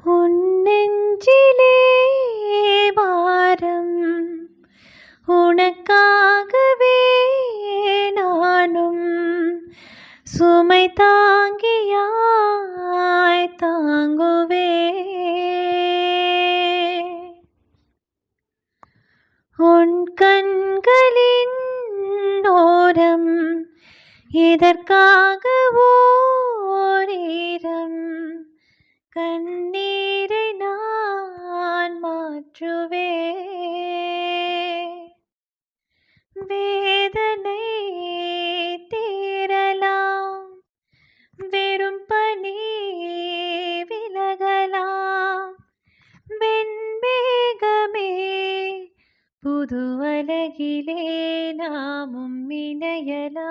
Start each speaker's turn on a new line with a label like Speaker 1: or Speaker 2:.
Speaker 1: உன் நெஞ்சிலே பாரம் உனக்காகவே நானும் சுமை தாங்கியாய் தாங்குவே. உன் கண்களின் ஓரம் இதற்காக ஓரிரம் கண்ணீரை நான் மாற்றுவே. வேதனை தீரலாம், வெறும் பனி விலகலாம், வெண்மேகமே புது அலகிலே நாமும் இணையலாம்.